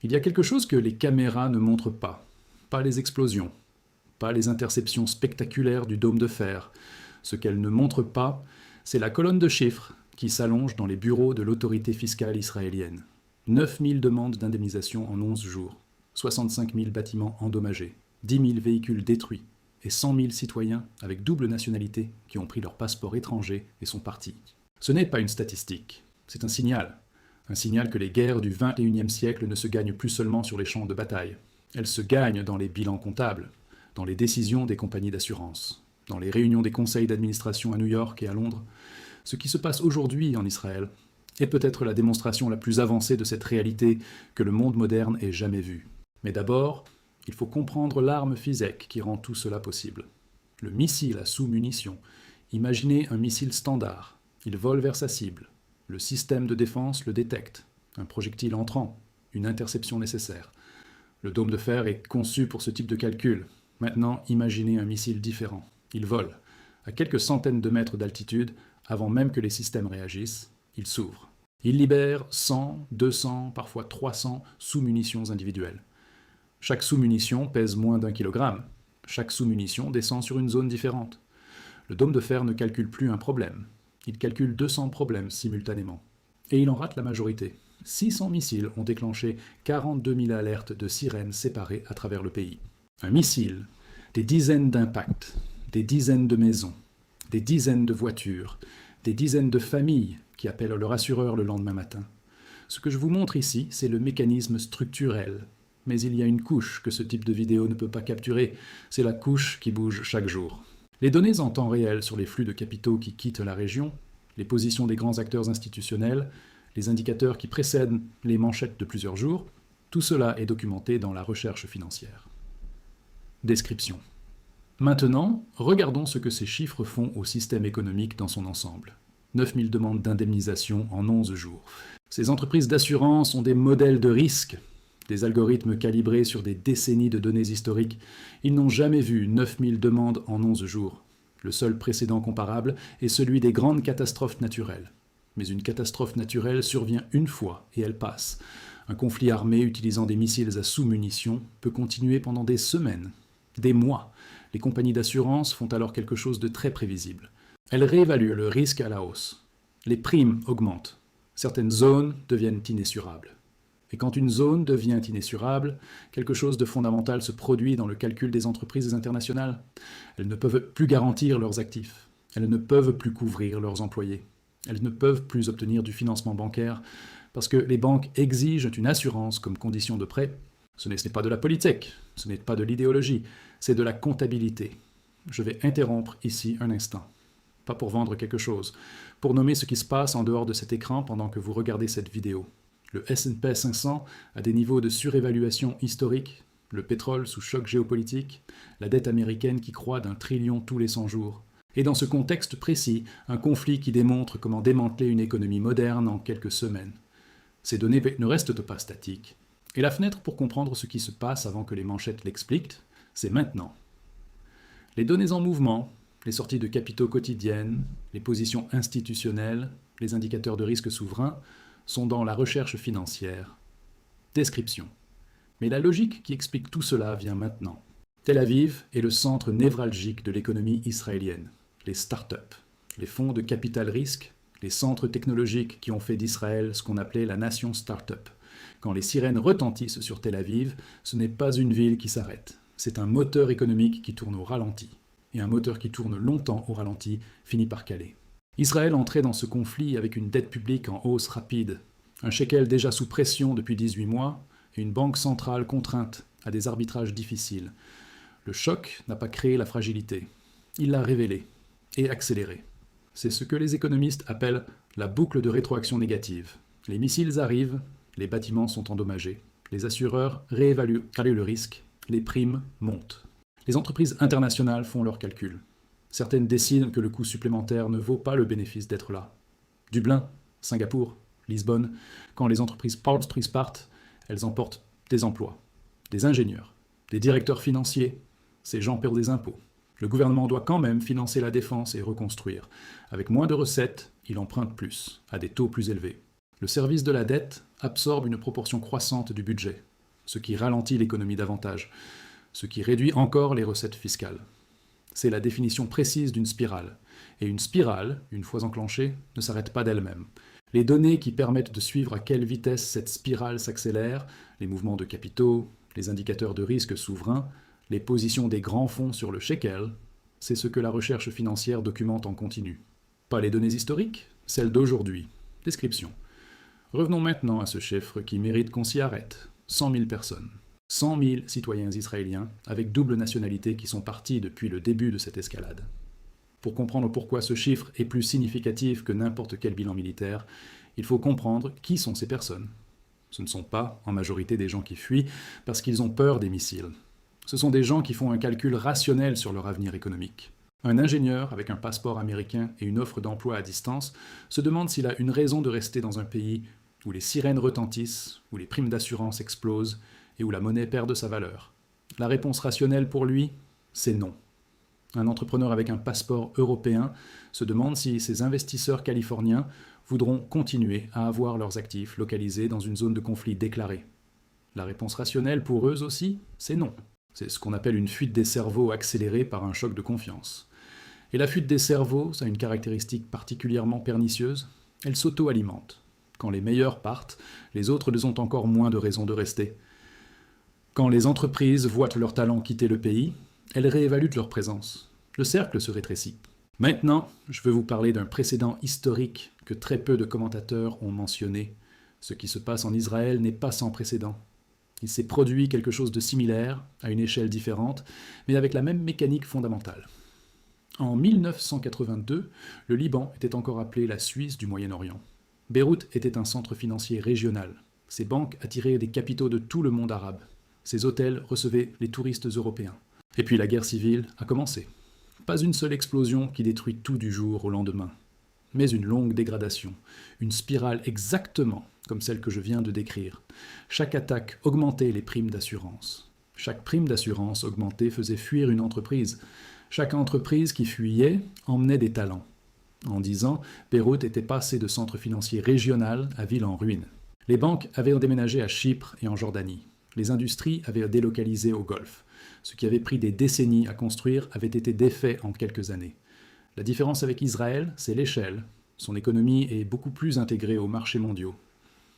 Il y a quelque chose que les caméras ne montrent pas. Pas les explosions, pas les interceptions spectaculaires du dôme de fer. Ce qu'elles ne montrent pas, c'est la colonne de chiffres qui s'allonge dans les bureaux de l'autorité fiscale israélienne. 9000 demandes d'indemnisation en 11 jours, 65 000 bâtiments endommagés, 10 000 véhicules détruits et 100 000 citoyens avec double nationalité qui ont pris leur passeport étranger et sont partis. Ce n'est pas une statistique, c'est un signal. Un signal que les guerres du XXIe siècle ne se gagnent plus seulement sur les champs de bataille. Elles se gagnent dans les bilans comptables, dans les décisions des compagnies d'assurance, dans les réunions des conseils d'administration à New York et à Londres. Ce qui se passe aujourd'hui en Israël est peut-être la démonstration la plus avancée de cette réalité que le monde moderne ait jamais vue. Mais d'abord, il faut comprendre l'arme physique qui rend tout cela possible. Le missile à sous-munitions. Imaginez un missile standard. Il vole vers sa cible. Le système de défense le détecte. Un projectile entrant, une interception nécessaire. Le dôme de fer est conçu pour ce type de calcul. Maintenant, imaginez un missile différent. Il vole. À quelques centaines de mètres d'altitude, avant même que les systèmes réagissent, il s'ouvre. Il libère 100, 200, parfois 300 sous-munitions individuelles. Chaque sous-munition pèse moins d'1 kilogramme. Chaque sous-munition descend sur une zone différente. Le dôme de fer ne calcule plus un problème. Il calcule 200 problèmes simultanément. Et il en rate la majorité. 600 missiles ont déclenché 42 000 alertes de sirènes séparées à travers le pays. Un missile, des dizaines d'impacts, des dizaines de maisons, des dizaines de voitures, des dizaines de familles qui appellent leur assureur le lendemain matin. Ce que je vous montre ici, c'est le mécanisme structurel. Mais il y a une couche que ce type de vidéo ne peut pas capturer, c'est la couche qui bouge chaque jour. Les données en temps réel sur les flux de capitaux qui quittent la région, les positions des grands acteurs institutionnels, les indicateurs qui précèdent les manchettes de plusieurs jours, tout cela est documenté dans la recherche financière. Description. Maintenant, regardons ce que ces chiffres font au système économique dans son ensemble. 9000 demandes d'indemnisation en 11 jours. Ces entreprises d'assurance ont des modèles de risque, des algorithmes calibrés sur des décennies de données historiques. Ils n'ont jamais vu 9000 demandes en 11 jours. Le seul précédent comparable est celui des grandes catastrophes naturelles. Mais une catastrophe naturelle survient une fois et elle passe. Un conflit armé utilisant des missiles à sous-munitions peut continuer pendant des semaines, des mois. Les compagnies d'assurance font alors quelque chose de très prévisible. Elles réévaluent le risque à la hausse. Les primes augmentent. Certaines zones deviennent inessurable. Et quand une zone devient inessurable, quelque chose de fondamental se produit dans le calcul des entreprises internationales. Elles ne peuvent plus garantir leurs actifs. Elles ne peuvent plus couvrir leurs employés. Elles ne peuvent plus obtenir du financement bancaire parce que les banques exigent une assurance comme condition de prêt. Ce n'est pas de la politique, ce n'est pas de l'idéologie, c'est de la comptabilité. Je vais interrompre ici un instant. Pas pour vendre quelque chose, pour nommer ce qui se passe en dehors de cet écran pendant que vous regardez cette vidéo. Le S&P 500 a des niveaux de surévaluation historiques, le pétrole sous choc géopolitique, la dette américaine qui croît d'1 trillion tous les 100 jours. Et dans ce contexte précis, un conflit qui démontre comment démanteler une économie moderne en quelques semaines. Ces données ne restent pas statiques. Et la fenêtre pour comprendre ce qui se passe avant que les manchettes l'expliquent, c'est maintenant. Les données en mouvement, les sorties de capitaux quotidiennes, les positions institutionnelles, les indicateurs de risque souverain, sont dans la recherche financière. Description. Mais la logique qui explique tout cela vient maintenant. Tel Aviv est le centre névralgique de l'économie israélienne. Les start-up, les fonds de capital risque, les centres technologiques qui ont fait d'Israël ce qu'on appelait la nation start-up. Quand les sirènes retentissent sur Tel Aviv, ce n'est pas une ville qui s'arrête. C'est un moteur économique qui tourne au ralenti. Et un moteur qui tourne longtemps au ralenti finit par caler. Israël entrait dans ce conflit avec une dette publique en hausse rapide, un shekel déjà sous pression depuis 18 mois et une banque centrale contrainte à des arbitrages difficiles. Le choc n'a pas créé la fragilité, il l'a révélée et accélérée. C'est ce que les économistes appellent la boucle de rétroaction négative. Les missiles arrivent, les bâtiments sont endommagés, les assureurs réévaluent le risque, les primes montent. Les entreprises internationales font leurs calculs. Certaines décident que le coût supplémentaire ne vaut pas le bénéfice d'être là. Dublin, Singapour, Lisbonne, quand les entreprises partent, elles emportent des emplois, des ingénieurs, des directeurs financiers. Ces gens perdent des impôts. Le gouvernement doit quand même financer la défense et reconstruire. Avec moins de recettes, il emprunte plus, à des taux plus élevés. Le service de la dette, absorbe une proportion croissante du budget, ce qui ralentit l'économie davantage, ce qui réduit encore les recettes fiscales. C'est la définition précise d'une spirale. Et une spirale, une fois enclenchée, ne s'arrête pas d'elle-même. Les données qui permettent de suivre à quelle vitesse cette spirale s'accélère, les mouvements de capitaux, les indicateurs de risque souverains, les positions des grands fonds sur le shekel, c'est ce que la recherche financière documente en continu. Pas les données historiques, celles d'aujourd'hui. Description. Revenons maintenant à ce chiffre qui mérite qu'on s'y arrête. 100 000 personnes. 100 000 citoyens israéliens avec double nationalité qui sont partis depuis le début de cette escalade. Pour comprendre pourquoi ce chiffre est plus significatif que n'importe quel bilan militaire, il faut comprendre qui sont ces personnes. Ce ne sont pas, en majorité, des gens qui fuient parce qu'ils ont peur des missiles. Ce sont des gens qui font un calcul rationnel sur leur avenir économique. Un ingénieur avec un passeport américain et une offre d'emploi à distance se demande s'il a une raison de rester dans un pays où les sirènes retentissent, où les primes d'assurance explosent et où la monnaie perd de sa valeur. La réponse rationnelle pour lui, c'est non. Un entrepreneur avec un passeport européen se demande si ces investisseurs californiens voudront continuer à avoir leurs actifs localisés dans une zone de conflit déclarée. La réponse rationnelle pour eux aussi, c'est non. C'est ce qu'on appelle une fuite des cerveaux accélérée par un choc de confiance. Et la fuite des cerveaux, ça a une caractéristique particulièrement pernicieuse, elle s'auto-alimente. Quand les meilleurs partent, les autres ont encore moins de raisons de rester. Quand les entreprises voient leurs talents quitter le pays, elles réévaluent leur présence. Le cercle se rétrécit. Maintenant, je veux vous parler d'un précédent historique que très peu de commentateurs ont mentionné. Ce qui se passe en Israël n'est pas sans précédent. Il s'est produit quelque chose de similaire, à une échelle différente, mais avec la même mécanique fondamentale. En 1982, le Liban était encore appelé la Suisse du Moyen-Orient. Beyrouth était un centre financier régional. Ses banques attiraient des capitaux de tout le monde arabe. Ses hôtels recevaient les touristes européens. Et puis la guerre civile a commencé. Pas une seule explosion qui détruit tout du jour au lendemain, mais une longue dégradation, une spirale exactement comme celle que je viens de décrire. Chaque attaque augmentait les primes d'assurance. Chaque prime d'assurance augmentée faisait fuir une entreprise. Chaque entreprise qui fuyait emmenait des talents. En 10 ans, Beyrouth était passé de centre financier régional à ville en ruine. Les banques avaient déménagé à Chypre et en Jordanie. Les industries avaient délocalisé au Golfe. Ce qui avait pris des décennies à construire avait été défait en quelques années. La différence avec Israël, c'est l'échelle. Son économie est beaucoup plus intégrée aux marchés mondiaux.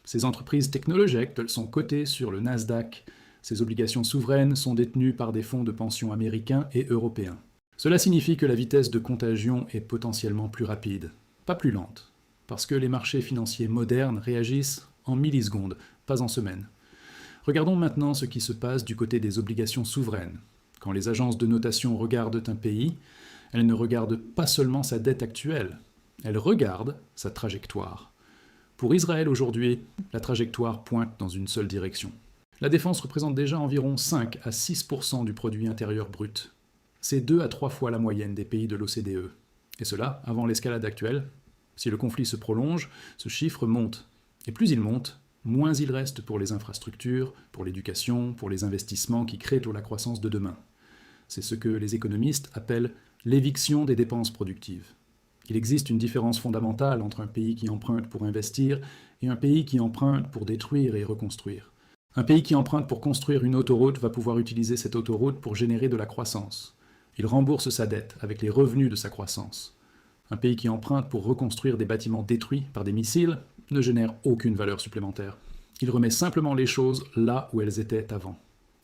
Ces entreprises technologiques sont cotées sur le Nasdaq. Ces obligations souveraines sont détenues par des fonds de pension américains et européens. Cela signifie que la vitesse de contagion est potentiellement plus rapide, pas plus lente, parce que les marchés financiers modernes réagissent en millisecondes, pas en semaines. Regardons maintenant ce qui se passe du côté des obligations souveraines. Quand les agences de notation regardent un pays, elles ne regardent pas seulement sa dette actuelle, elles regardent sa trajectoire. Pour Israël aujourd'hui, la trajectoire pointe dans une seule direction. La défense représente déjà environ 5 à 6% du produit intérieur brut. C'est 2 à 3 fois la moyenne des pays de l'OCDE. Et cela avant l'escalade actuelle. Si le conflit se prolonge, ce chiffre monte. Et plus il monte, moins il reste pour les infrastructures, pour l'éducation, pour les investissements qui créent la croissance de demain. C'est ce que les économistes appellent l'éviction des dépenses productives. Il existe une différence fondamentale entre un pays qui emprunte pour investir et un pays qui emprunte pour détruire et reconstruire. Un pays qui emprunte pour construire une autoroute va pouvoir utiliser cette autoroute pour générer de la croissance. Il rembourse sa dette avec les revenus de sa croissance. Un pays qui emprunte pour reconstruire des bâtiments détruits par des missiles ne génère aucune valeur supplémentaire. Il remet simplement les choses là où elles étaient avant,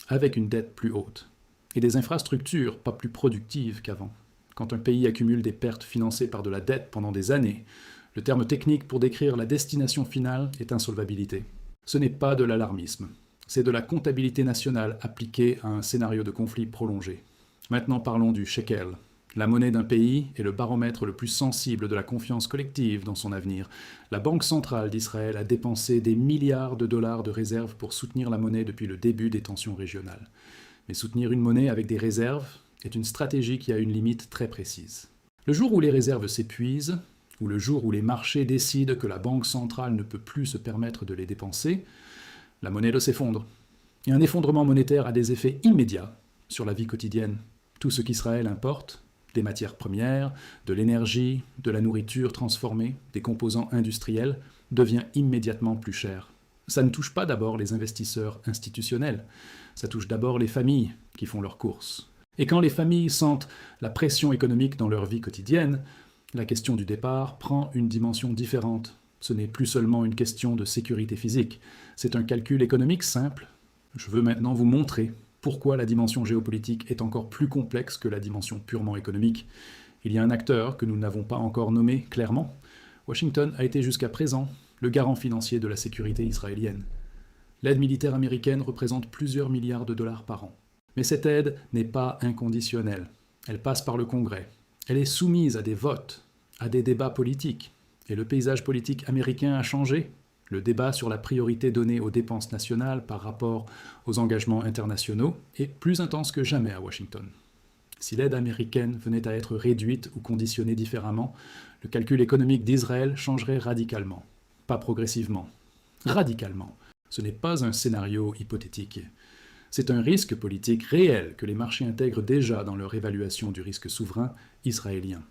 avec une dette plus haute. Et des infrastructures pas plus productives qu'avant. Quand un pays accumule des pertes financées par de la dette pendant des années, le terme technique pour décrire la destination finale est insolvabilité. Ce n'est pas de l'alarmisme, c'est de la comptabilité nationale appliquée à un scénario de conflit prolongé. Maintenant parlons du shekel. La monnaie d'un pays est le baromètre le plus sensible de la confiance collective dans son avenir. La Banque centrale d'Israël a dépensé des milliards de dollars de réserves pour soutenir la monnaie depuis le début des tensions régionales. Mais soutenir une monnaie avec des réserves est une stratégie qui a une limite très précise. Le jour où les réserves s'épuisent, ou le jour où les marchés décident que la Banque centrale ne peut plus se permettre de les dépenser, la monnaie s'effondre. Et un effondrement monétaire a des effets immédiats sur la vie quotidienne. Tout ce qu'Israël importe, des matières premières, de l'énergie, de la nourriture transformée, des composants industriels, devient immédiatement plus cher. ça ne touche pas d'abord les investisseurs institutionnels, ça touche d'abord les familles qui font leurs courses. Et quand les familles sentent la pression économique dans leur vie quotidienne, la question du départ prend une dimension différente. Ce n'est plus seulement une question de sécurité physique, c'est un calcul économique simple. Je veux maintenant vous montrer pourquoi la dimension géopolitique est encore plus complexe que la dimension purement économique. Il y a un acteur que nous n'avons pas encore nommé clairement. Washington a été jusqu'à présent le garant financier de la sécurité israélienne. L'aide militaire américaine représente plusieurs milliards de dollars par an. Mais cette aide n'est pas inconditionnelle. Elle passe par le Congrès. Elle est soumise à des votes, à des débats politiques. Et le paysage politique américain a changé. Le débat sur la priorité donnée aux dépenses nationales par rapport aux engagements internationaux est plus intense que jamais à Washington. Si l'aide américaine venait à être réduite ou conditionnée différemment, le calcul économique d'Israël changerait radicalement. Pas progressivement. Radicalement. Ce n'est pas un scénario hypothétique. C'est un risque politique réel que les marchés intègrent déjà dans leur évaluation du risque souverain israélien.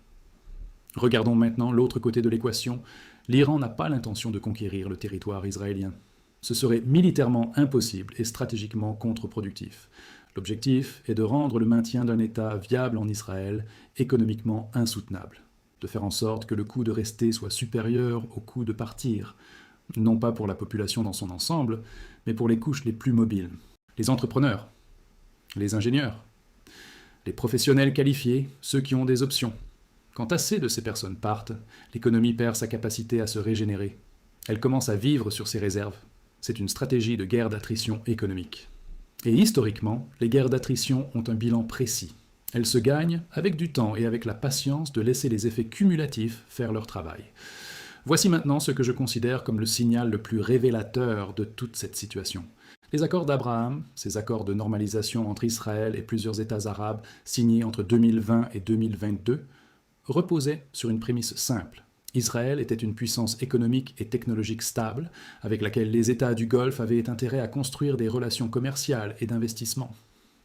Regardons maintenant l'autre côté de l'équation. L'Iran n'a pas l'intention de conquérir le territoire israélien. Ce serait militairement impossible et stratégiquement contre-productif. L'objectif est de rendre le maintien d'un État viable en Israël économiquement insoutenable, de faire en sorte que le coût de rester soit supérieur au coût de partir, non pas pour la population dans son ensemble, mais pour les couches les plus mobiles, les entrepreneurs, les ingénieurs, les professionnels qualifiés, ceux qui ont des options. Quand assez de ces personnes partent, l'économie perd sa capacité à se régénérer. Elle commence à vivre sur ses réserves. C'est une stratégie de guerre d'attrition économique. Et historiquement, les guerres d'attrition ont un bilan précis. Elles se gagnent avec du temps et avec la patience de laisser les effets cumulatifs faire leur travail. Voici maintenant ce que je considère comme le signal le plus révélateur de toute cette situation. Les accords d'Abraham, ces accords de normalisation entre Israël et plusieurs États arabes signés entre 2020 et 2022, reposaient sur une prémisse simple. Israël était une puissance économique et technologique stable, avec laquelle les États du Golfe avaient intérêt à construire des relations commerciales et d'investissement.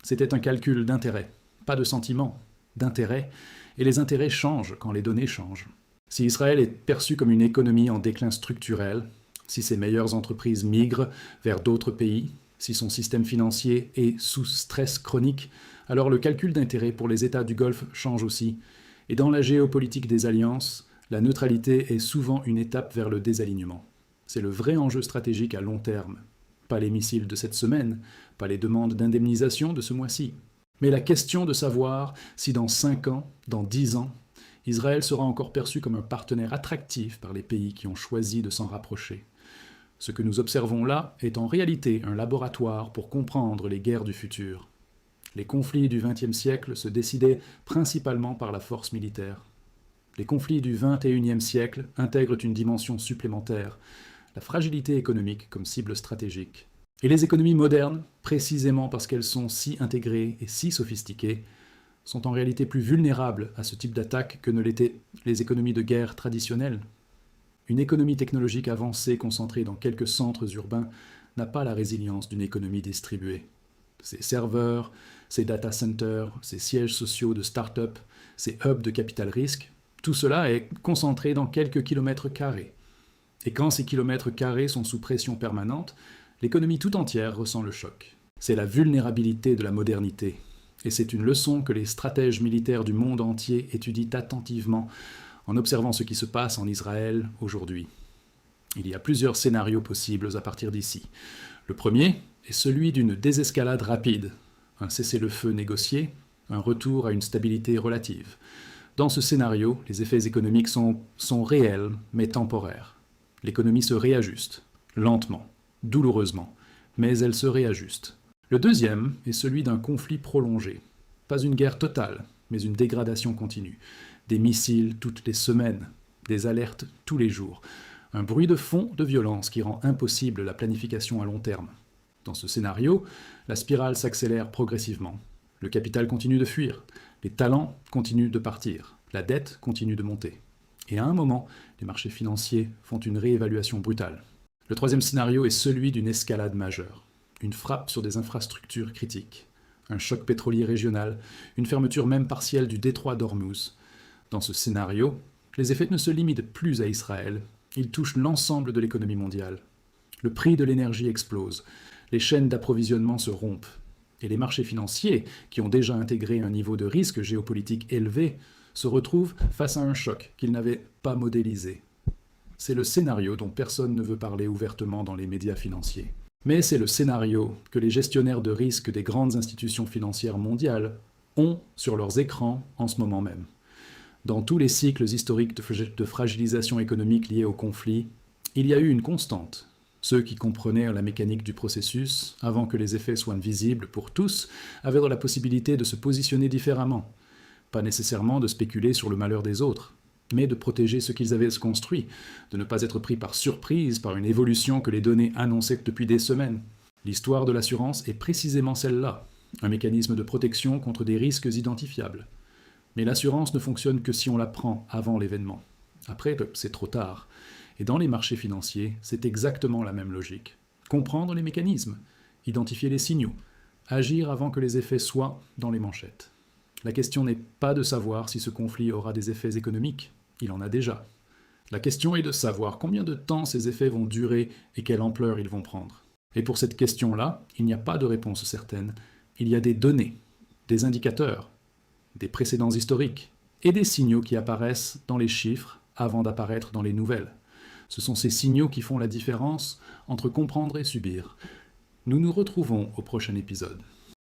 C'était un calcul d'intérêt, pas de sentiment, d'intérêt, et les intérêts changent quand les données changent. Si Israël est perçu comme une économie en déclin structurel, si ses meilleures entreprises migrent vers d'autres pays, si son système financier est sous stress chronique, alors le calcul d'intérêt pour les États du Golfe change aussi. Et dans la géopolitique des alliances, la neutralité est souvent une étape vers le désalignement. C'est le vrai enjeu stratégique à long terme. Pas les missiles de cette semaine, pas les demandes d'indemnisation de ce mois-ci, mais la question de savoir si dans 5 ans, dans 10 ans, Israël sera encore perçu comme un partenaire attractif par les pays qui ont choisi de s'en rapprocher. Ce que nous observons là est en réalité un laboratoire pour comprendre les guerres du futur. Les conflits du XXe siècle se décidaient principalement par la force militaire. Les conflits du XXIe siècle intègrent une dimension supplémentaire, la fragilité économique comme cible stratégique. Et les économies modernes, précisément parce qu'elles sont si intégrées et si sophistiquées, sont en réalité plus vulnérables à ce type d'attaque que ne l'étaient les économies de guerre traditionnelles. Une économie technologique avancée concentrée dans quelques centres urbains n'a pas la résilience d'une économie distribuée. Ces serveurs, ces data centers, ces sièges sociaux de start-up, ces hubs de capital risque, tout cela est concentré dans quelques kilomètres carrés. Et quand ces kilomètres carrés sont sous pression permanente, l'économie tout entière ressent le choc. C'est la vulnérabilité de la modernité. Et c'est une leçon que les stratèges militaires du monde entier étudient attentivement en observant ce qui se passe en Israël aujourd'hui. Il y a plusieurs scénarios possibles à partir d'ici. Le premier est celui d'une désescalade rapide, un cessez-le-feu négocié, un retour à une stabilité relative. Dans ce scénario, les effets économiques sont réels, mais temporaires. L'économie se réajuste, lentement, douloureusement, mais elle se réajuste. Le deuxième est celui d'un conflit prolongé. Pas une guerre totale, mais une dégradation continue. Des missiles toutes les semaines, des alertes tous les jours. Un bruit de fond de violence qui rend impossible la planification à long terme. Dans ce scénario, la spirale s'accélère progressivement. Le capital continue de fuir, les talents continuent de partir, la dette continue de monter. Et à un moment, les marchés financiers font une réévaluation brutale. Le troisième scénario est celui d'une escalade majeure. Une frappe sur des infrastructures critiques, un choc pétrolier régional, une fermeture même partielle du détroit d'Ormuz. Dans ce scénario, les effets ne se limitent plus à Israël, ils touchent l'ensemble de l'économie mondiale. Le prix de l'énergie explose, les chaînes d'approvisionnement se rompent, et les marchés financiers, qui ont déjà intégré un niveau de risque géopolitique élevé, se retrouvent face à un choc qu'ils n'avaient pas modélisé. C'est le scénario dont personne ne veut parler ouvertement dans les médias financiers. Mais c'est le scénario que les gestionnaires de risque des grandes institutions financières mondiales ont sur leurs écrans en ce moment même. Dans tous les cycles historiques de fragilisation économique liés au conflit, il y a eu une constante. Ceux qui comprenaient la mécanique du processus, avant que les effets soient visibles pour tous, avaient la possibilité de se positionner différemment. Pas nécessairement de spéculer sur le malheur des autres, mais de protéger ce qu'ils avaient construit, de ne pas être pris par surprise par une évolution que les données annonçaient depuis des semaines. L'histoire de l'assurance est précisément celle-là, un mécanisme de protection contre des risques identifiables. Mais l'assurance ne fonctionne que si on la prend avant l'événement. Après, c'est trop tard. Et dans les marchés financiers, c'est exactement la même logique. Comprendre les mécanismes, identifier les signaux, agir avant que les effets soient dans les manchettes. La question n'est pas de savoir si ce conflit aura des effets économiques, il en a déjà. La question est de savoir combien de temps ces effets vont durer et quelle ampleur ils vont prendre. Et pour cette question-là, il n'y a pas de réponse certaine, il y a des données, des indicateurs, des précédents historiques et des signaux qui apparaissent dans les chiffres avant d'apparaître dans les nouvelles. Ce sont ces signaux qui font la différence entre comprendre et subir. Nous nous retrouvons au prochain épisode.